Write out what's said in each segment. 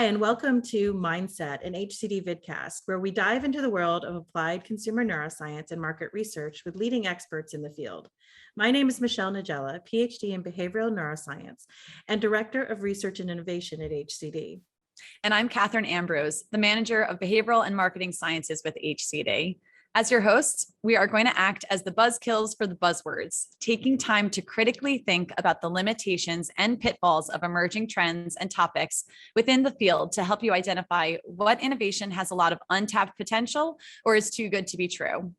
Hi, and welcome to MindSet, an HCD vidcast, where we dive into the world of applied consumer neuroscience and market research with leading experts in the field. My name is Michelle Nagella, PhD in behavioral neuroscience and Director of Research and Innovation at HCD. And I'm Kathryn Ambrose, the Manager of Behavioral and Marketing Sciences with HCD. As your hosts, we are going to act as the buzzkills for the buzzwords, taking time to critically think about the limitations and pitfalls of emerging trends and topics within the field to help you identify what innovation has a lot of untapped potential or is too good to be true.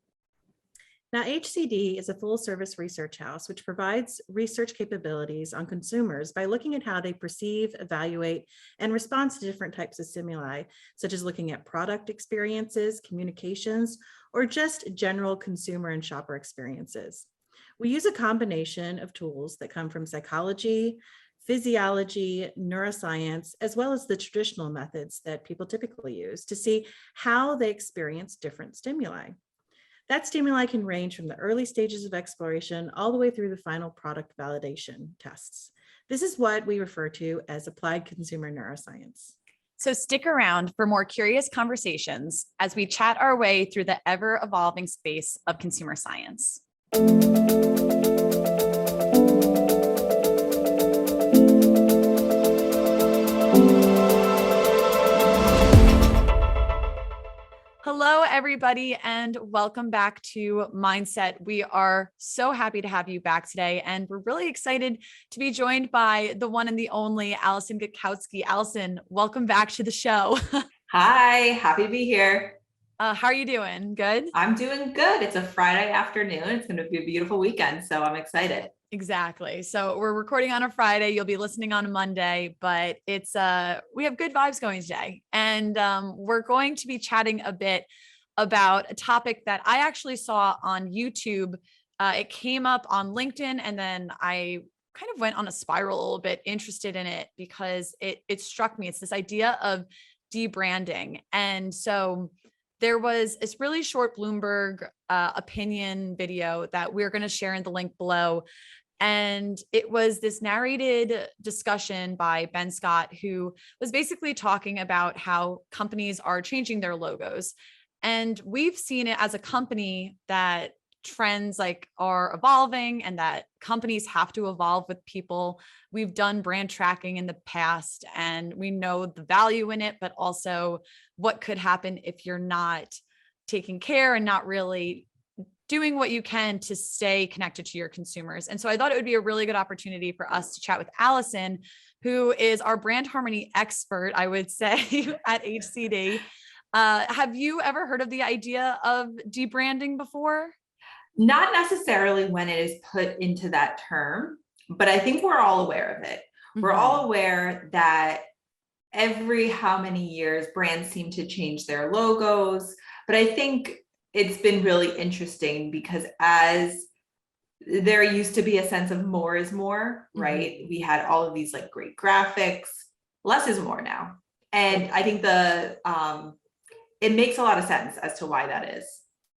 Now, HCD is a full-service research house which provides research capabilities on consumers by looking at how they perceive, evaluate, and respond to different types of stimuli, such as looking at product experiences, communications, or just general consumer and shopper experiences. We use a combination of tools that come from psychology, physiology, neuroscience, as well as the traditional methods that people typically use to see how they experience different stimuli. That stimuli can range from the early stages of exploration all the way through the final product validation tests. This is what we refer to as applied consumer neuroscience. So stick around for more curious conversations as we chat our way through the ever-evolving space of consumer science. Hello, everybody, and welcome back to MindSet. We are so happy to have you back today, and we're really excited to be joined by the one and the only Allison Gutkowski. Allison, welcome back to the show. Hi, happy to be here. How are you doing? Good? I'm doing good. It's a Friday afternoon. It's going to be a beautiful weekend, so I'm excited. Exactly. So we're recording on a Friday. You'll be listening on a Monday, but it's we have good vibes going today. And we're going to be chatting a bit about a topic that I actually saw on YouTube. It came up on LinkedIn, and then I kind of went on a spiral a little bit, interested in it because it struck me. It's this idea of debranding. And so there was this really short Bloomberg opinion video that we're going to share in the link below. And it was this narrated discussion by Ben Scott, who was basically talking about how companies are changing their logos. And we've seen it as a company that trends are evolving and that companies have to evolve with people. We've done brand tracking in the past and we know the value in it, but also what could happen if you're not taking care and not really doing what you can to stay connected to your consumers. And so I thought it would be a really good opportunity for us to chat with Allison, who is our brand harmony expert, I would say, at HCD. Have you ever heard of the idea of debranding before? Not necessarily when it is put into that term, but I think we're all aware of it. We're all aware that every how many years brands seem to change their logos, but I think it's been really interesting because as there used to be a sense of more is more, right? We had all of these great graphics, less is more now. And I think it makes a lot of sense as to why that is,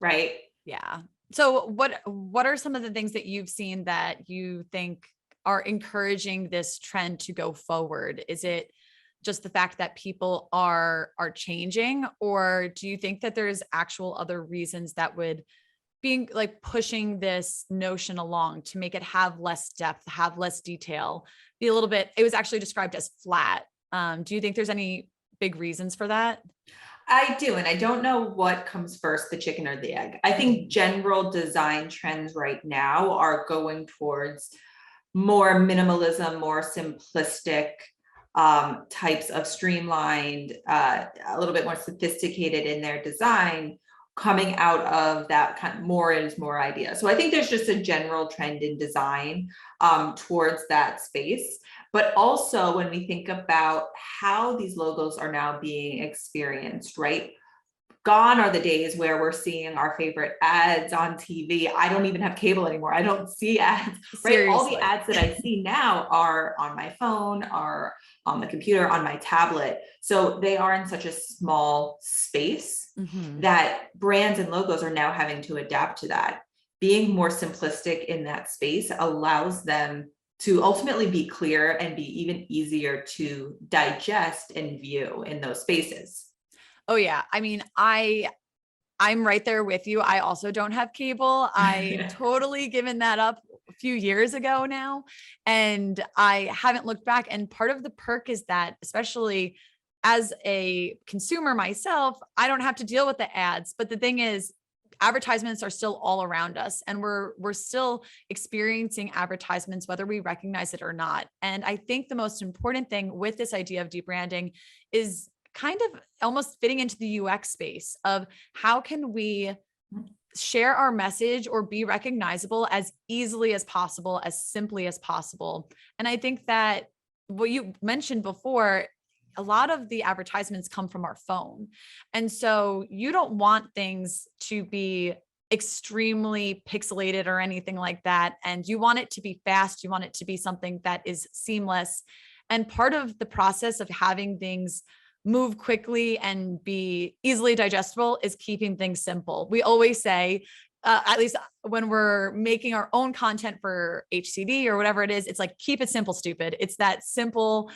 right? Yeah. So what are some of the things that you've seen that you think are encouraging this trend to go forward? Is it just the fact that people are changing, or do you think that there's actual other reasons that would be pushing this notion along to make it have less depth, have less detail, be a little bit, it was actually described as flat. Do you think there's any big reasons for that? I do, and I don't know what comes first, the chicken or the egg. I think general design trends right now are going towards more minimalism, more simplistic types of streamlined, a little bit more sophisticated in their design, coming out of that kind of more is more idea. So I think there's just a general trend in design towards that space. But also when we think about how these logos are now being experienced, right? Gone are the days where we're seeing our favorite ads on TV. I don't even have cable anymore. I don't see ads, right? Seriously. All the ads that I see now are on my phone, are on the computer, on my tablet. So they are in such a small space that brands and logos are now having to adapt to that. Being more simplistic in that space allows them to ultimately be clear and be even easier to digest and view in those spaces. Oh yeah. I mean, I'm right there with you. I also don't have cable. I totally given that up a few years ago now, and I haven't looked back. And part of the perk is that, especially as a consumer myself, I don't have to deal with the ads. But the thing is, advertisements are still all around us, and we're still experiencing advertisements, whether we recognize it or not. And I think the most important thing with this idea of debranding is kind of almost fitting into the UX space of how can we share our message or be recognizable as easily as possible, as simply as possible. And I think that what you mentioned before, a lot of the advertisements come from our phone. And so you don't want things to be extremely pixelated or anything like that. And you want it to be fast. You want it to be something that is seamless. And part of the process of having things move quickly and be easily digestible is keeping things simple. We always say, at least when we're making our own content for HCD or whatever it is, it's like, keep it simple, stupid. It's that simple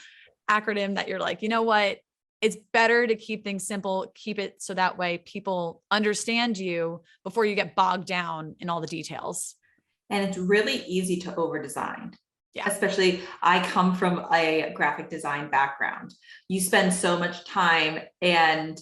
acronym that you're like, you know what? It's better to keep things simple, keep it so that way people understand you before you get bogged down in all the details. And it's really easy to over design. Yeah. Especially, I come from a graphic design background. You spend so much time and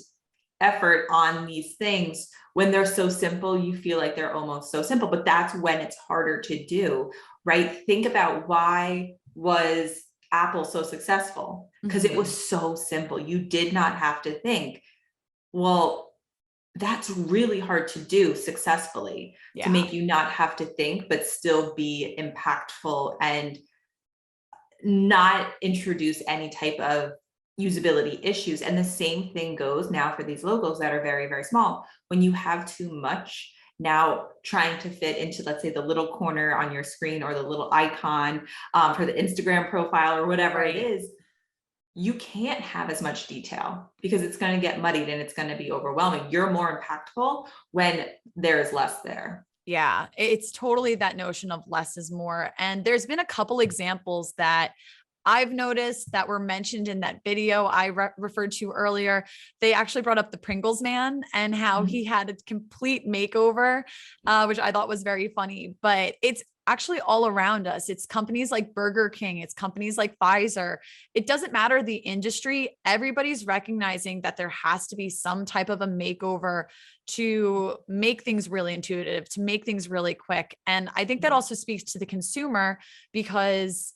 effort on these things. When they're so simple, you feel like they're almost so simple, but that's when it's harder to do, right? Think about, why was Apple so successful? Because it was so simple. You did not have to think. Well, that's really hard to do successfully, to make you not have to think, but still be impactful and not introduce any type of usability issues. And the same thing goes now for these logos that are very, very small. When you have too much, now trying to fit into, let's say, the little corner on your screen or the little icon for the Instagram profile or whatever it is, you can't have as much detail because it's going to get muddied and it's going to be overwhelming. You're more impactful when there's less there. Yeah, it's totally that notion of less is more. And there's been a couple examples that I've noticed that were mentioned in that video I referred to earlier. They actually brought up the Pringles man and how he had a complete makeover, which I thought was very funny, but it's actually all around us. It's companies like Burger King. It's companies like Pfizer. It doesn't matter the industry. Everybody's recognizing that there has to be some type of a makeover to make things really intuitive, to make things really quick. And I think that also speaks to the consumer, because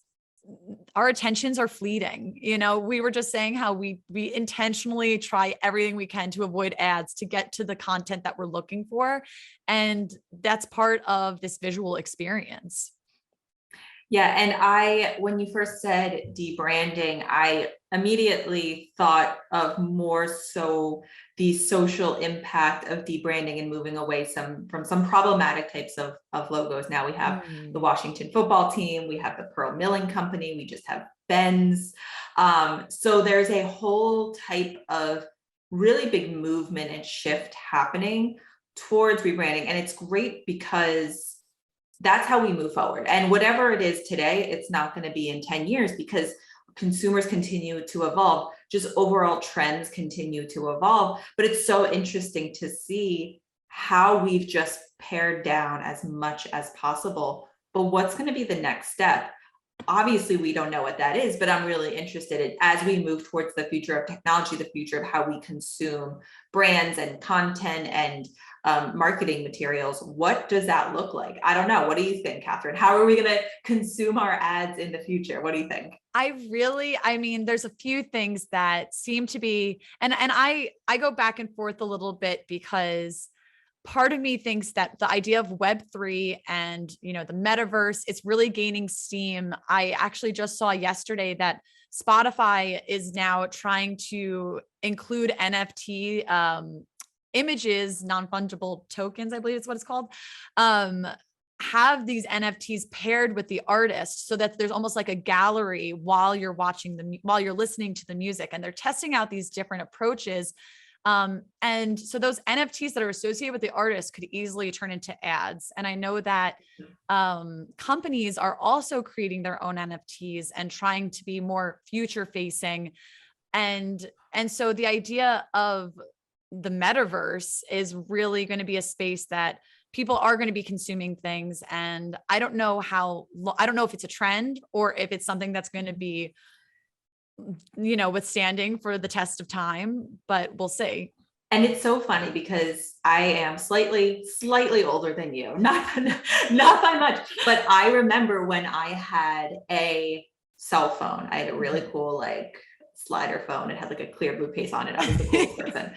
our attentions are fleeting. You know, we were just saying how we intentionally try everything we can to avoid ads to get to the content that we're looking for. And that's part of this visual experience. Yeah. And when you first said debranding, I immediately thought of more so the social impact of debranding and moving away from some problematic types of logos. Now we have the Washington football team, we have the Pearl Milling Company, we just have Ben's. So there's a whole type of really big movement and shift happening towards rebranding. And it's great because that's how we move forward. And whatever it is today, it's not going to be in 10 years because consumers continue to evolve. Just overall trends continue to evolve. But it's so interesting to see how we've just pared down as much as possible. But what's going to be the next step? Obviously, we don't know what that is, but I'm really interested in, as we move towards the future of technology, the future of how we consume brands and content and marketing materials. What does that look like? I don't know. What do you think, Kathryn? How are we going to consume our ads in the future? What do you think? I mean, there's a few things that seem to be, and I go back and forth a little bit, because part of me thinks that the idea of Web3 and, you know, the metaverse, it's really gaining steam. I actually just saw yesterday that Spotify is now trying to include NFT images, non-fungible tokens, I believe is what it's called, have these NFTs paired with the artist so that there's almost like a gallery while you're listening to the music. And they're testing out these different approaches. And so those NFTs that are associated with the artist could easily turn into ads. And I know that companies are also creating their own NFTs and trying to be more future facing. And so the idea of the metaverse is really going to be a space that people are going to be consuming things. And I don't know if it's a trend or if it's something that's going to be, withstanding for the test of time, but we'll see. And it's so funny because I am slightly older than you, not by much, but I remember when I had a cell phone, I had a really cool like slider phone. It had like a clear blue case on it. I was the coolest person.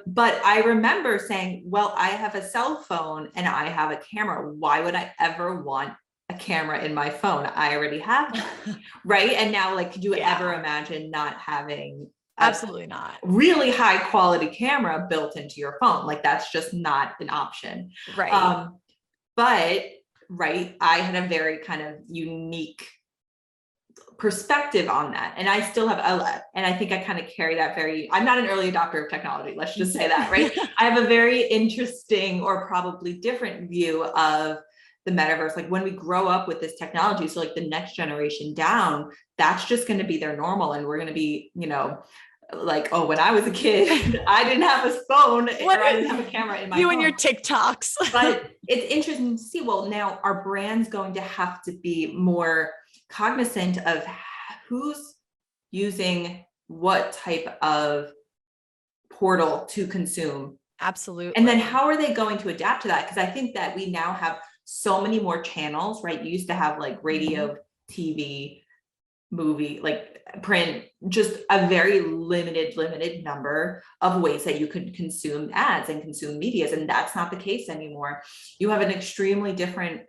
But I remember saying, well, I have a cell phone and I have a camera. Why would I ever want a camera in my phone? I already have that. Right. And now, like, could you ever imagine not having absolutely not really high quality camera built into your phone? Like, that's just not an option. Right. But I had a very kind of unique perspective on that. And I still have and I think I kind of carry that I'm not an early adopter of technology. Let's just say that, right? I have a very interesting or probably different view of the metaverse. Like when we grow up with this technology, so like the next generation down, that's just going to be their normal. And we're going to be, like, oh, when I was a kid, I didn't have a phone or I didn't have a camera in my phone. And your TikToks. But it's interesting to see, well, now are brands going to have to be more cognizant of who's using what type of portal to consume? Absolutely. And then how are they going to adapt to that? Because I think that we now have so many more channels, right? You used to have like radio, TV, movie, like print, just a very limited number of ways that you could consume ads and consume medias. And that's not the case anymore. You have an extremely different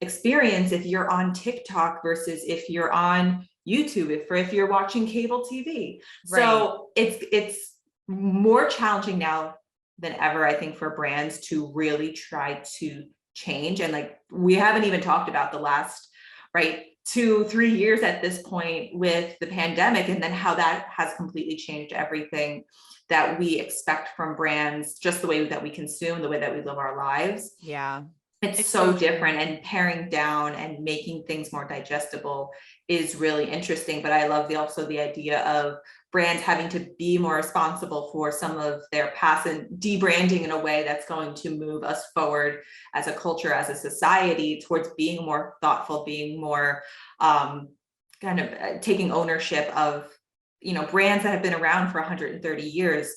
experience if you're on TikTok versus if you're on YouTube, if you're watching cable TV. Right. So it's more challenging now than ever, I think, for brands to really try to change. And like, we haven't even talked about the last, 2-3 years at this point with the pandemic, and then how that has completely changed everything that we expect from brands, just the way that we consume, the way that we live our lives. Yeah. It's so different, and paring down and making things more digestible is really interesting. But I love also the idea of brands having to be more responsible for some of their past and debranding in a way that's going to move us forward as a culture, as a society, towards being more thoughtful, being more taking ownership of, brands that have been around for 130 years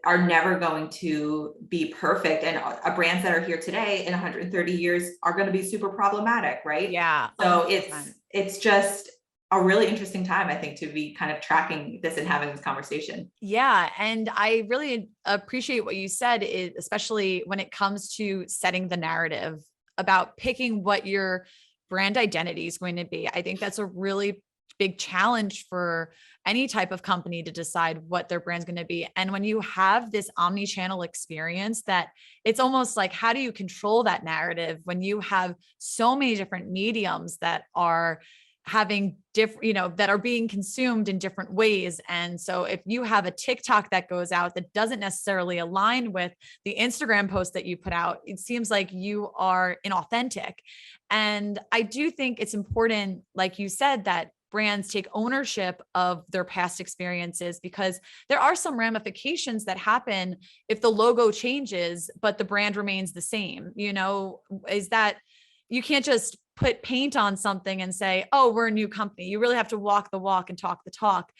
are never going to be perfect. And brands that are here today in 130 years are going to be super problematic, right? Yeah. So it's just a really interesting time, I think, to be kind of tracking this and having this conversation. Yeah. And I really appreciate what you said, especially when it comes to setting the narrative about picking what your brand identity is going to be. I think that's a really big challenge for any type of company to decide what their brand's going to be. And when you have this omni-channel experience, that it's almost like, how do you control that narrative when you have so many different mediums that are having different, that are being consumed in different ways. And so if you have a TikTok that goes out that doesn't necessarily align with the Instagram post that you put out, it seems like you are inauthentic. And I do think it's important, like you said, that brands take ownership of their past experiences, because there are some ramifications that happen if the logo changes, but the brand remains the same. Is that you can't just put paint on something and say, oh, we're a new company. You really have to walk the walk and talk the talk.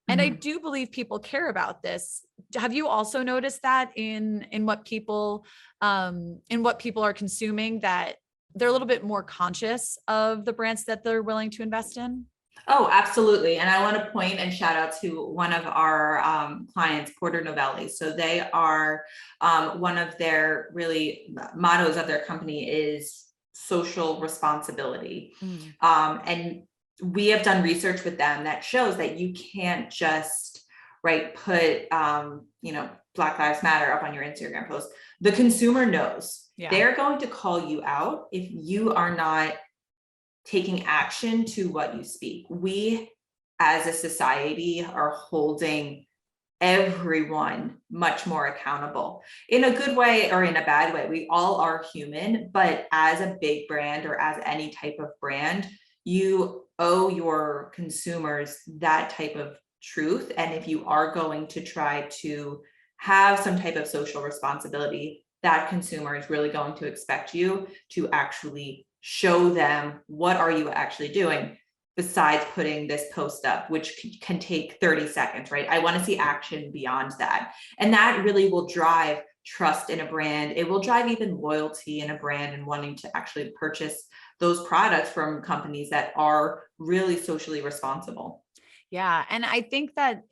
And I do believe people care about this. Have you also noticed that in what people are consuming, that they're a little bit more conscious of the brands that they're willing to invest in? Oh, absolutely. And I want to point and shout out to one of our clients, Porter Novelli. So they are, one of their really mottos of their company is social responsibility. And we have done research with them that shows that you can't just put Black Lives Matter up on your Instagram post. The consumer knows. They're going to call you out if you are not taking action to what you speak. We as a society are holding everyone much more accountable in a good way or in a bad way. We all are human, but as a big brand or as any type of brand, you owe your consumers that type of truth. And if you are going to try to have some type of social responsibility, that consumer is really going to expect you to actually show them what are you actually doing besides putting this post up, which can take 30 seconds, right? I want to see action beyond that. And that really will drive trust in a brand. It will drive even loyalty in a brand and wanting to actually purchase those products from companies that are really socially responsible. Yeah. And I think that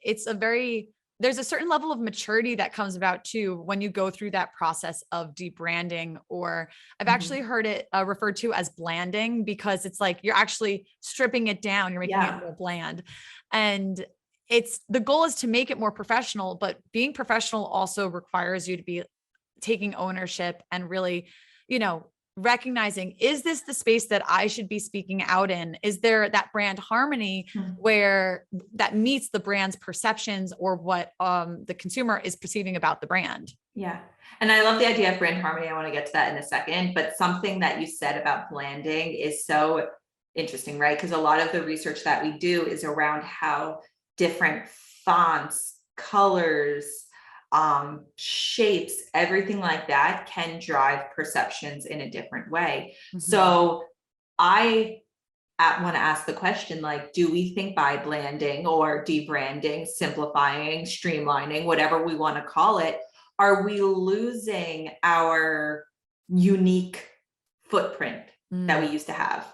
there's a certain level of maturity that comes about too when you go through that process of debranding, or I've actually heard it referred to as blanding, because it's like you're actually stripping it down, you're making it more bland. And the goal is to make it more professional, but being professional also requires you to be taking ownership and really, recognizing, is this the space that I should be speaking out in? Is there that brand harmony where that meets the brand's perceptions or what the consumer is perceiving about the brand? Yeah. And I love the idea of brand harmony. I want to get to that in a second, but something that you said about blanding is so interesting, right? Because a lot of the research that we do is around how different fonts, colors, shapes, everything like that can drive perceptions in a different way. So I want to ask the question, like, do we think by blanding or debranding, simplifying, streamlining, whatever we want to call it, are we losing our unique footprint that we used to have?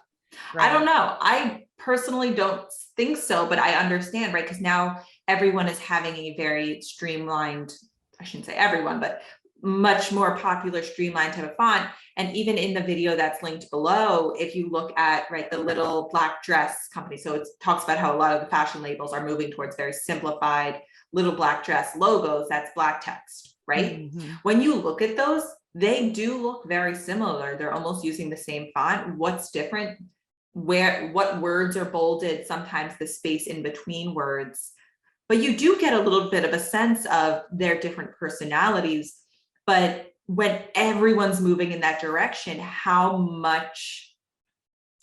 Right. I don't know. I personally don't think so, but I understand, right? Because now everyone is having a very streamlined, I shouldn't say everyone, but much more popular streamlined type of font. And even in the video that's linked below, if you look at, right, the little black dress company, so it talks about how a lot of the fashion labels are moving towards very simplified little black dress logos, that's black text, right? When you look at those, they do look very similar. They're almost using the same font. What's different? What words are bolded, sometimes the space in between words, but you do get a little bit of a sense of their different personalities. But when everyone's moving in that direction, how much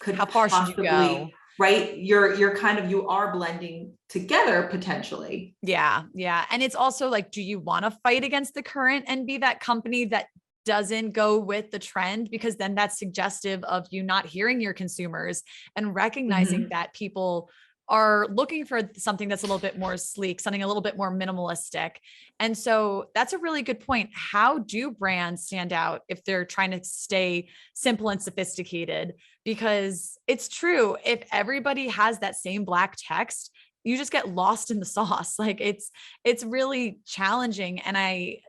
could how far should you go? Right? You are blending together potentially. Yeah. Yeah. And it's also like, do you want to fight against the current and be that company that doesn't go with the trend? Because then that's suggestive of you not hearing your consumers and recognizing that people are looking for something that's a little bit more sleek, something a little bit more minimalistic. And so that's a really good point. How do brands stand out if they're trying to stay simple and sophisticated? Because it's true, if everybody has that same black text, you just get lost in the sauce. Like it's really challenging. And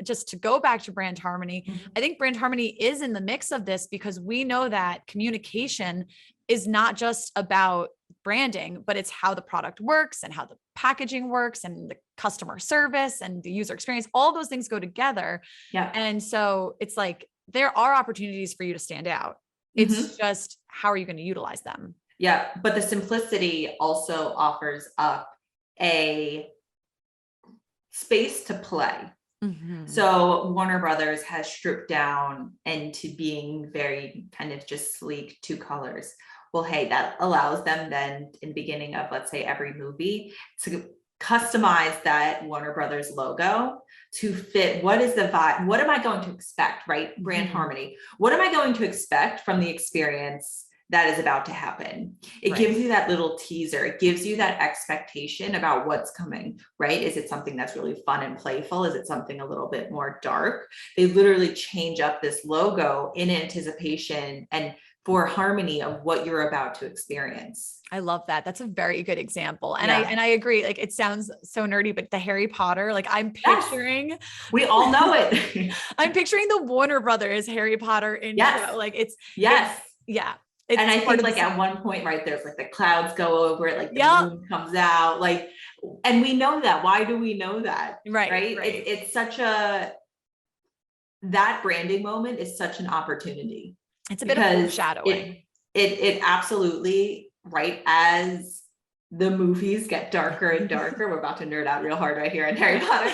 just to go back to brand harmony, I think brand harmony is in the mix of this, because we know that communication is not just about branding, but it's how the product works and how the packaging works and the customer service and the user experience. All those things go together. Yeah. And so it's like, there are opportunities for you to stand out. It's just, how are you going to utilize them? Yeah. But the simplicity also offers up a space to play. So Warner Brothers has stripped down into being very kind of just sleek 2 colors. Well, hey, that allows them then in the beginning of, let's say, every movie to customize that Warner Brothers logo to fit what is the vibe, what am I going to expect, right? Brand harmony. What am I going to expect from the experience that is about to happen? It gives you that little teaser. It gives you that expectation about what's coming, right? Is it something that's really fun and playful? Is it something a little bit more dark? They literally change up this logo in anticipation and for harmony of what you're about to experience. I love that. That's a very good example. And I agree. Like, it sounds so nerdy, but the Harry Potter, like I'm picturing, we all know it. I'm picturing the Warner Brothers Harry Potter intro. Like it's, yeah. And I think like at one point, right, there's like the clouds go over it, like the moon comes out, like, and we know that. Why do we know that? Right. It's such that branding moment is such an opportunity. It's a bit of foreshadowing. It absolutely, right, as the movies get darker and darker, we're about to nerd out real hard right here on Harry Potter.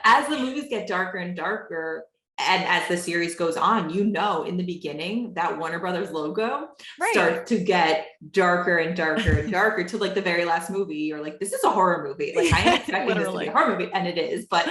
As the movies get darker and darker, and as the series goes on, in the beginning, that Warner Brothers logo starts to get darker and darker and darker to like the very last movie. You're like, this is a horror movie. Like I am expecting this to be a horror movie, and it is, but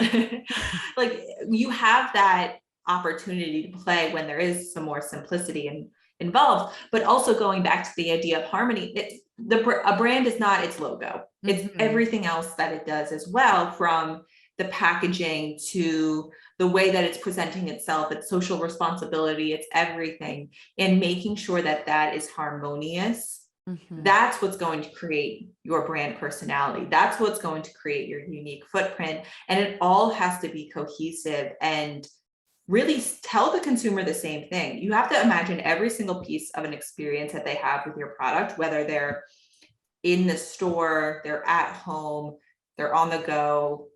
like you have that opportunity to play when there is some more simplicity involved, but also going back to the idea of harmony. A brand is not its logo. It's everything else that it does as well, from the packaging to the way that it's presenting itself, its social responsibility, it's everything. And making sure that that is harmonious, that's what's going to create your brand personality. That's what's going to create your unique footprint. And it all has to be cohesive and really tell the consumer the same thing. You have to imagine every single piece of an experience that they have with your product, whether they're in the store, they're at home, they're on the go,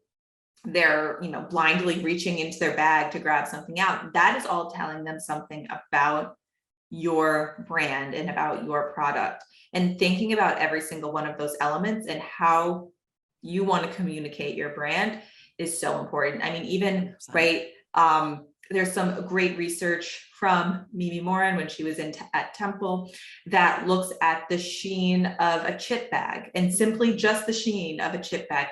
they're, blindly reaching into their bag to grab something out. That is all telling them something about your brand and about your product. And thinking about every single one of those elements and how you want to communicate your brand is so important. I mean, even, 100%. Right, there's some great research from Mimi Morin when she was at Temple that looks at the sheen of a chip bag, and simply just the sheen of a chip bag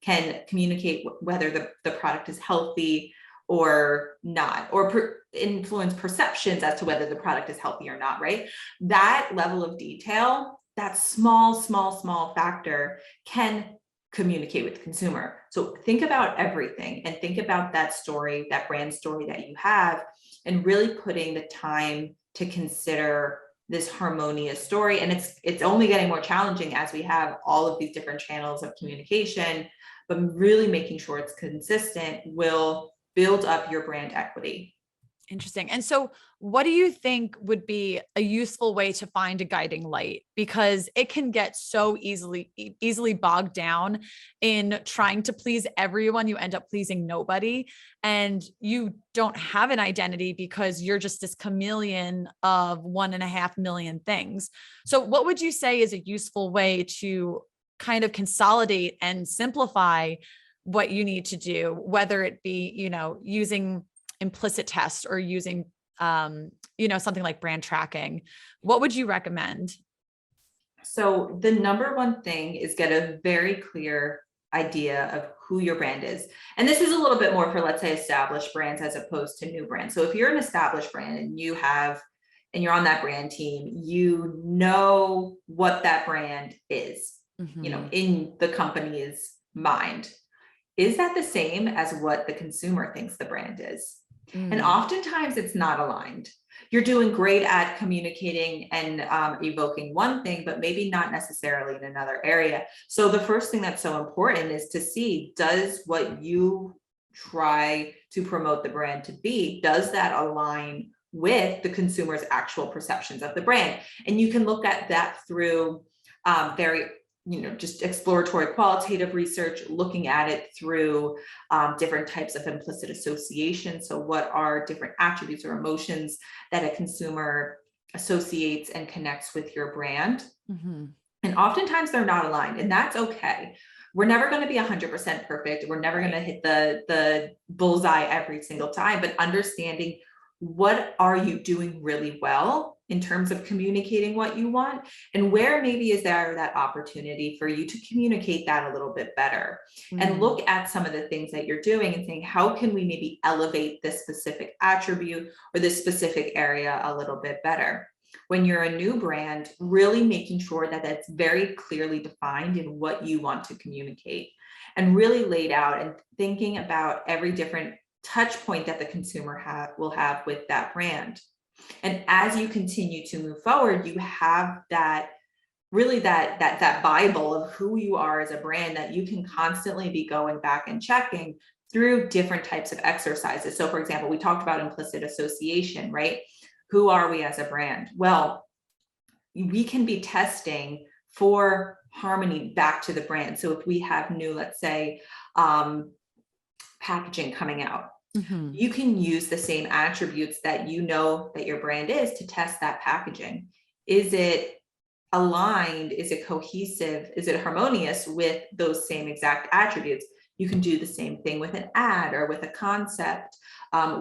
can communicate whether the product is healthy or not, or influence perceptions as to whether the product is healthy or not, right? That level of detail, that small factor can communicate with the consumer. So think about everything and think about that story, that brand story that you have, and really putting the time to consider this harmonious story. And it's only getting more challenging as we have all of these different channels of communication, but really making sure it's consistent will build up your brand equity. Interesting. And so what do you think would be a useful way to find a guiding light? Because it can get so easily bogged down in trying to please everyone. You end up pleasing nobody, and you don't have an identity because you're just this chameleon of 1.5 million things. So what would you say is a useful way to kind of consolidate and simplify what you need to do, whether it be, using implicit tests or using, something like brand tracking? What would you recommend? So the number one thing is get a very clear idea of who your brand is. And this is a little bit more for, let's say, established brands as opposed to new brands. So if you're an established brand and you're on that brand team, you know what that brand is, in the company's mind. Is that the same as what the consumer thinks the brand is? And oftentimes it's not aligned. You're doing great at communicating and evoking one thing, but maybe not necessarily in another area. So the first thing that's so important is to see, does what you try to promote the brand to be, does that align with the consumer's actual perceptions of the brand? And you can look at that through very just exploratory qualitative research, looking at it through different types of implicit association. So what are different attributes or emotions that a consumer associates and connects with your brand? And oftentimes they're not aligned, and that's okay. We're never going to be 100% perfect. We're never going to hit the bullseye every single time, but understanding what are you doing really well in terms of communicating what you want, and where maybe is there that opportunity for you to communicate that a little bit better, and look at some of the things that you're doing and saying, how can we maybe elevate this specific attribute or this specific area a little bit better? When you're a new brand, really making sure that that's very clearly defined in what you want to communicate, and really laid out and thinking about every different touch point that the consumer will have with that brand. And as you continue to move forward, you have that really that Bible of who you are as a brand that you can constantly be going back and checking through different types of exercises. So for example, we talked about implicit association, right? Who are we as a brand? Well, we can be testing for harmony back to the brand. So if we have new, let's say, packaging coming out, you can use the same attributes that that your brand is to test that packaging. Is it aligned? Is it cohesive? Is it harmonious with those same exact attributes? You can do the same thing with an ad or with a concept,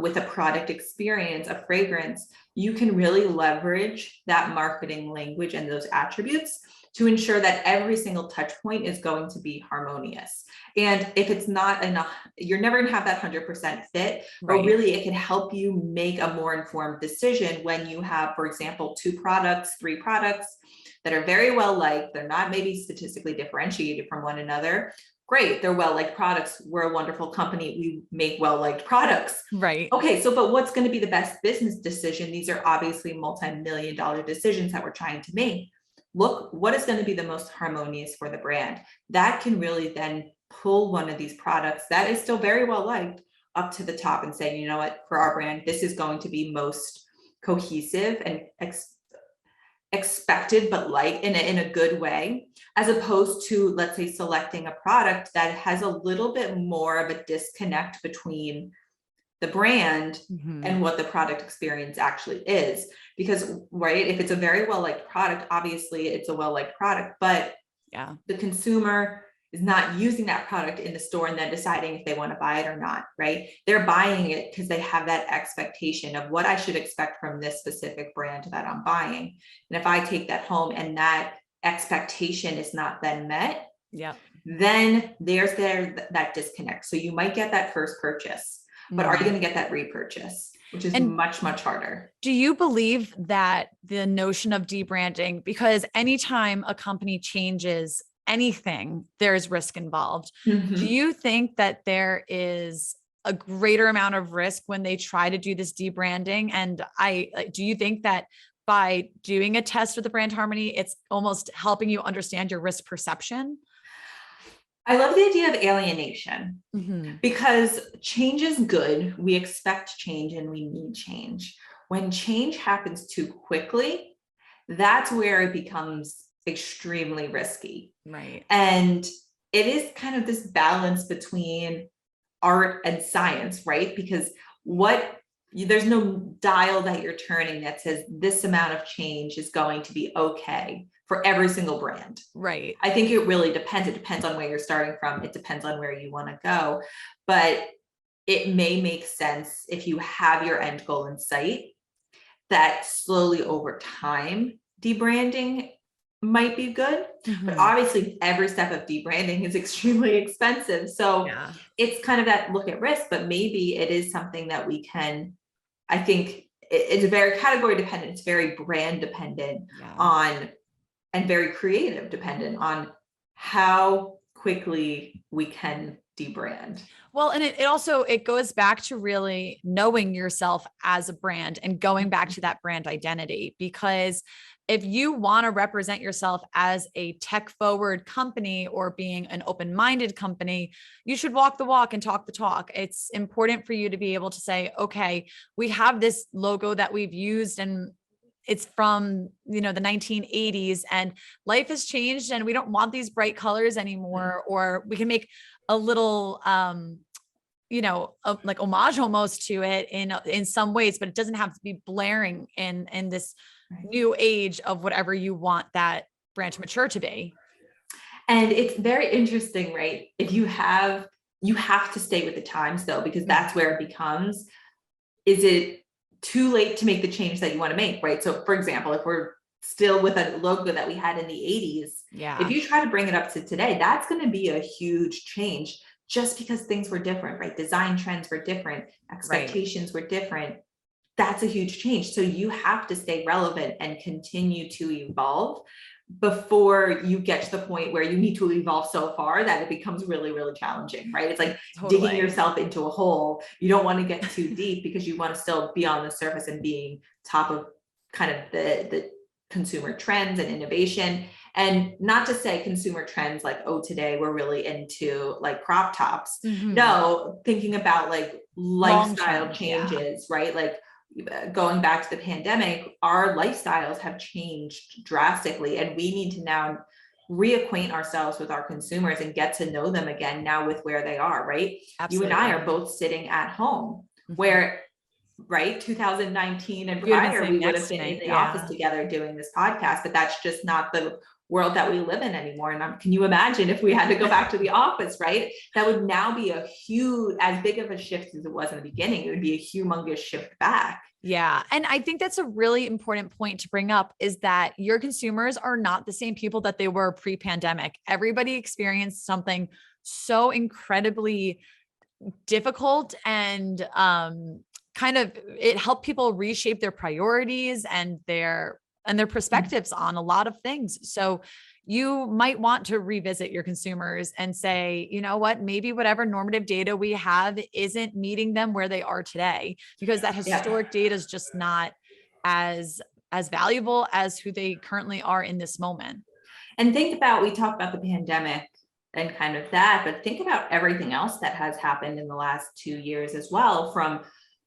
with a product experience, a fragrance. You can really leverage that marketing language and those attributes to ensure that every single touch point is going to be harmonious. And if it's not enough, you're never going to have that 100% fit, but really it can help you make a more informed decision when you have, for example, 2 products, 3 products that are very well liked. They're not maybe statistically differentiated from one another. Great, they're well-liked products. We're a wonderful company. We make well-liked products. Right. Okay, so but what's going to be the best business decision? These are obviously multi-million-dollar decisions that we're trying to make. Look, what is going to be the most harmonious for the brand? That can really then pull one of these products that is still very well liked up to the top and say, you know what, for our brand, this is going to be most cohesive and expected, but like in a good way, as opposed to, let's say, selecting a product that has a little bit more of a disconnect between the brand and what the product experience actually is. Because, right, if it's a very well-liked product, obviously it's a well-liked product, but the consumer is not using that product in the store and then deciding if they want to buy it or not, right? They're buying it because they have that expectation of what I should expect from this specific brand that I'm buying. And if I take that home and that expectation is not then met, then there's that disconnect. So you might get that first purchase, but are you going to get that repurchase, which is much, much harder. Do you believe that the notion of debranding, because anytime a company changes anything, there's risk involved. Do you think that there is a greater amount of risk when they try to do this debranding? And do you think that by doing a test with the brand harmony, it's almost helping you understand your risk perception? I love the idea of alienation because change is good. We expect change and we need change. When change happens too quickly, that's where it becomes extremely risky. Right. And it is kind of this balance between art and science, right? Because there's no dial that you're turning that says this amount of change is going to be okay for every single brand. Right. I think it really depends. It depends on where you're starting from. It depends on where you want to go. But it may make sense if you have your end goal in sight that slowly over time, debranding might be good, but obviously every step of debranding is extremely expensive. So it's kind of that look at risk, but maybe it is something that we can, I think it's very category dependent. It's very brand dependent on, and very creative dependent on how quickly we can debrand. Well, and it goes back to really knowing yourself as a brand and going back to that brand identity, because if you want to represent yourself as a tech forward company or being an open-minded company, you should walk the walk and talk the talk. It's important for you to be able to say, okay, we have this logo that we've used and it's from, the 1980s and life has changed and we don't want these bright colors anymore. Or we can make a little, like homage almost to it in some ways, but it doesn't have to be blaring in this new age of whatever you want that brand to mature to be. And it's very interesting, right? If you have to stay with the times though, because that's where it becomes, is it too late to make the change that you want to make, right? So for example, if we're still with a logo that we had in the 80s, if you try to bring it up to today, that's going to be a huge change just because things were different, right? Design trends were different, expectations were different. That's a huge change. So you have to stay relevant and continue to evolve before you get to the point where you need to evolve so far that it becomes really, really challenging, right? It's like digging yourself into a hole. You don't want to get too deep because you want to still be on the surface and being top of kind of the consumer trends and innovation. And not to say consumer trends like, oh, today we're really into like crop tops. No, thinking about like lifestyle changes, right? Like going back to the pandemic, our lifestyles have changed drastically, and we need to now reacquaint ourselves with our consumers and get to know them again now with where they are, right? Absolutely. You and I are both sitting at home where right, 2019 and You would have been prior, sitting we would next have to been in me. the Yeah. office together doing this podcast, but that's just not the world that we live in anymore. And can you imagine if we had to go back to the office, right? That would now be a huge, as big of a shift as it was in the beginning. It would be a humongous shift back. Yeah. And I think that's a really important point to bring up, is that your consumers are not the same people that they were pre-pandemic. Everybody experienced something so incredibly difficult, and kind of it helped people reshape their priorities and their perspectives on a lot of things. So you might want to revisit your consumers and say, you know what, maybe whatever normative data we have isn't meeting them where they are today, because that historic data is just not as valuable as who they currently are in this moment. And think about, we talked about the pandemic and kind of that, but think about everything else that has happened in the last 2 years as well, from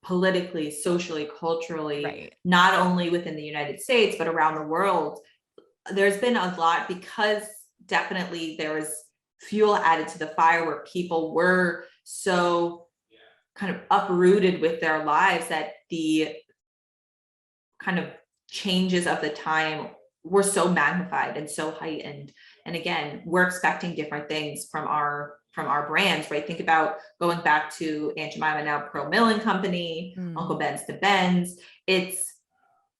politically, socially, culturally, Right. not only within the United States, but around the world. There's been a lot, because definitely there was fuel added to the fire where people were so kind of uprooted with their lives that the kind of changes of the time were so magnified and so heightened. And again, we're expecting different things from our brands, right? Think about going back to Aunt Jemima, now Pearl Milling Company, Uncle Ben's to Ben's. It's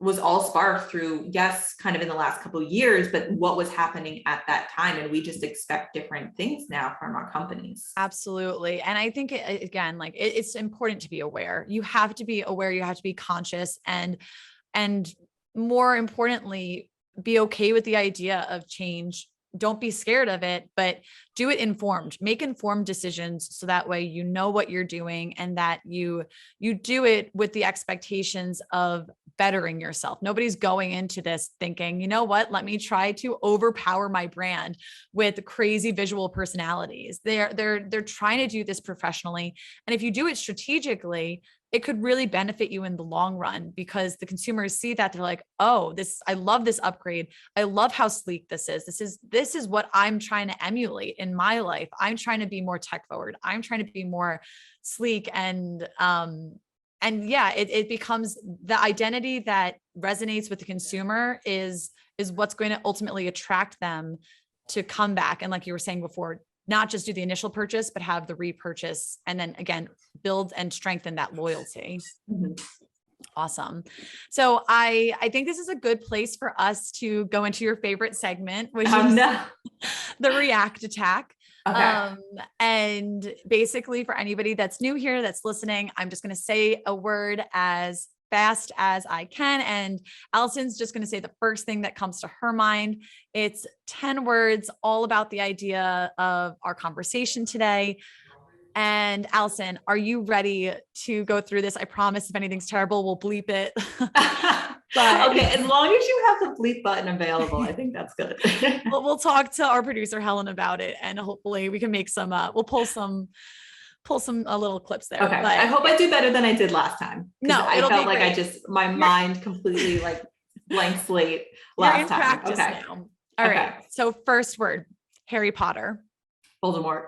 was all sparked through, yes, kind of in the last couple of years, but what was happening at that time. And we just expect different things now from our companies. Absolutely. And I think again, like it's important to be aware. You have to be aware, you have to be conscious, and more importantly, be okay with the idea of change. Don't be scared of it, but do it informed. Make informed decisions, so that way you know what you're doing, and that you do it with the expectations of bettering yourself. Nobody's going into this thinking, you know what, let me try to overpower my brand with crazy visual personalities. They're trying to do this professionally. And if you do it strategically, it could really benefit you in the long run, because the consumers see that, they're like, oh, I love this upgrade. I love how sleek this is. This is what I'm trying to emulate in my life. I'm trying to be more tech forward. I'm trying to be more sleek. And yeah, it becomes the identity that resonates with the consumer is what's going to ultimately attract them to come back. And like you were saying before, not just do the initial purchase, but have the repurchase, and then again, build and strengthen that loyalty. Awesome. So I think this is a good place for us to go into your favorite segment, which is the React Attack. Okay. And basically, for anybody that's new here, that's listening, I'm just going to say a word as fast as I can. And Allison's just going to say the first thing that comes to her mind. It's 10 words, all about the idea of our conversation today. And Allison, are you ready to go through this? I promise if anything's terrible, we'll bleep it. But okay, as long as you have the bleep button available, I think that's good. we'll talk to our producer, Helen, about it. And hopefully we can make some, we'll pull some little clips there. Okay. But I hope I do better than I did last time. No, I felt like great. my mind completely like blank slate last time. Practice okay. now. All right. So first word, Harry Potter. Voldemort.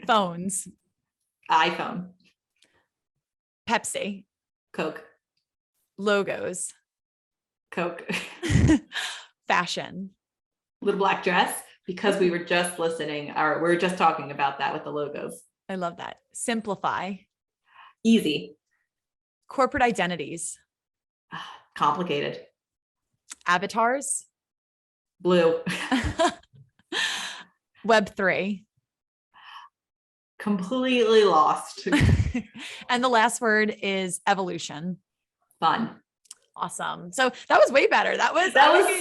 Phones. iPhone. Pepsi. Coke. Logos. Coke. Fashion. Little black dress, because we were just listening, or we were just talking about that with the logos. I love that. Simplify. Easy. Corporate identities. Complicated. Avatars. Blue. Web3. Completely lost. And the last word is evolution. Fun. Awesome. So that was way better. That was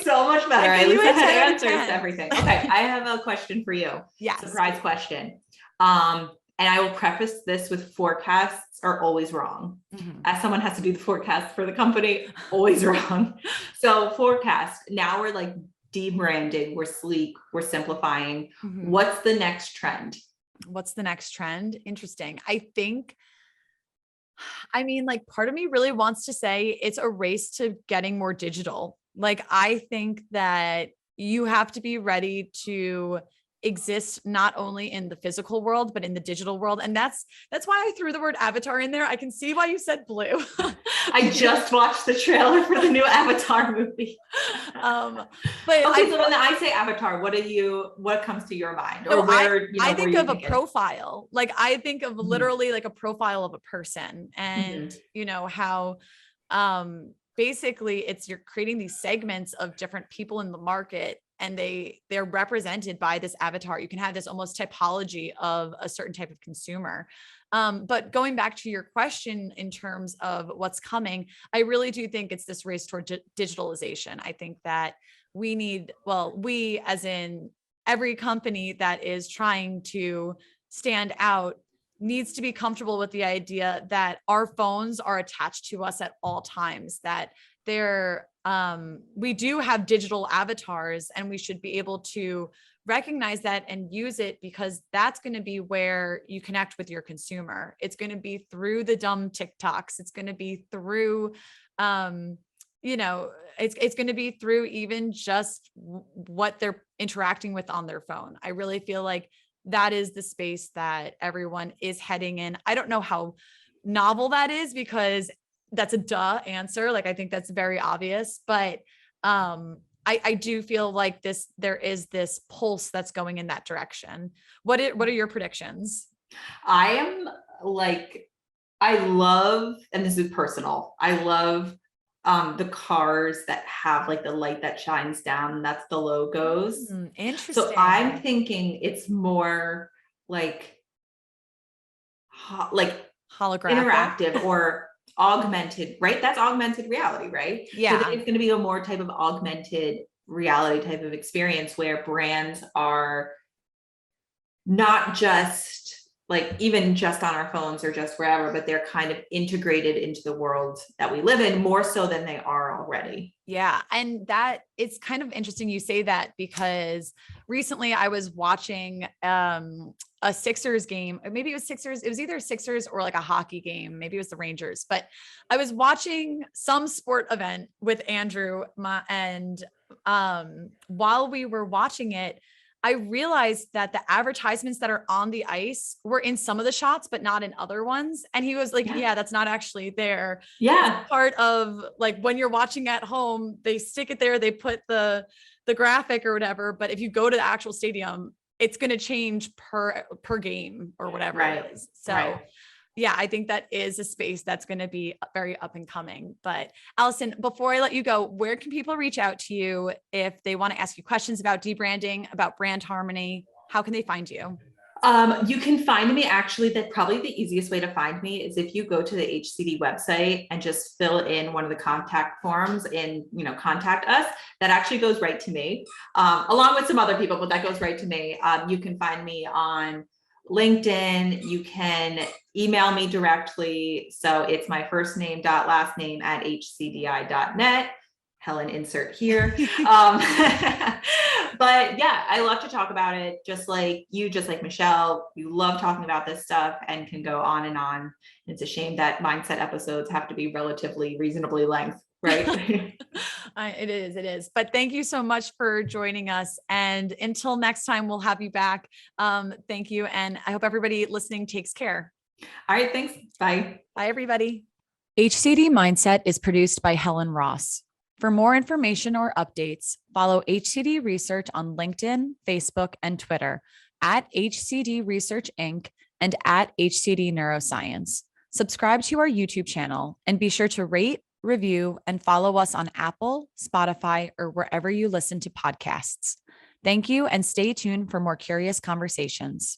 so much better. I you had answers to everything. Okay. I have a question for you. Yes. Surprise question. And I will preface this with forecasts are always wrong. As someone has to do the forecast for the company, always wrong. So forecast, now we're like debranding, we're sleek, we're simplifying. What's the next trend? What's the next trend? Interesting. I mean, like part of me really wants to say it's a race to getting more digital. Like, I think that you have to be ready to exist not only in the physical world, but in the digital world. And that's why I threw the word avatar in there. I can see why you said blue. I just watched the trailer for the new Avatar movie. But okay, so when I say Avatar, what comes to your mind? Or I think of a profile. Like I think of literally like a profile of a person, and you know how basically you're creating these segments of different people in the market, and they're represented by this avatar. You can have this almost typology of a certain type of consumer. But going back to your question in terms of what's coming, I really do think it's this race toward digitalization. I think that we as in every company that is trying to stand out needs to be comfortable with the idea that our phones are attached to us at all times, that we do have digital avatars, and we should be able to recognize that and use it, because that's going to be where you connect with your consumer. It's going to be through the dumb TikToks. It's going to be through, it's going to be through even just what they're interacting with on their phone. I really feel like that is the space that everyone is heading in. I don't know how novel that is, because that's a duh answer. Like, I think that's very obvious, but I do feel like there is this pulse that's going in that direction. What are your predictions? I love, and this is personal, I love the cars that have like the light that shines down. That's the logos. Interesting. So I'm thinking it's more like holographic, interactive, or augmented, right? That's augmented reality, right? Yeah. So it's going to be a more type of augmented reality type of experience, where brands are not just like even just on our phones or just wherever, but they're kind of integrated into the world that we live in more so than they are already. Yeah. And that it's kind of interesting you say that, because recently I was watching a Sixers game. Maybe it was Sixers. It was either Sixers or like a hockey game. Maybe it was the Rangers, but I was watching some sport event with Andrew, and while we were watching it, I realized that the advertisements that are on the ice were in some of the shots, but not in other ones. And he was like, yeah, that's not actually there. Yeah. It's part of like when you're watching at home, they stick it there, they put the graphic or whatever. But if you go to the actual stadium, it's going to change per game or whatever it is. So yeah, I think that is a space that's going to be very up and coming. But Allison, before I let you go, where can people reach out to you if they want to ask you questions about debranding, about brand harmony? How can they find you? You can find me, actually, that probably the easiest way to find me is if you go to the HCD website and just fill in one of the contact forms and, contact us. That actually goes right to me, along with some other people, but that goes right to me. You can find me on LinkedIn. You can email me directly. So it's my first name dot last name at hcdi.net. Helen, insert here. But yeah, I love to talk about it. Just like you, just like Michelle, you love talking about this stuff and can go on and on. It's a shame that MindSet episodes have to be relatively reasonably length, right? It is. But thank you so much for joining us. And until next time, we'll have you back. Thank you. And I hope everybody listening takes care. All right. Thanks. Bye. Bye, everybody. HCD Mindset is produced by Helen Ross. For more information or updates, follow HCD Research on LinkedIn, Facebook, and Twitter at HCD Research Inc. and at HCD Neuroscience. Subscribe to our YouTube channel and be sure to rate, review, and follow us on Apple, Spotify, or wherever you listen to podcasts. Thank you, and stay tuned for more curious conversations.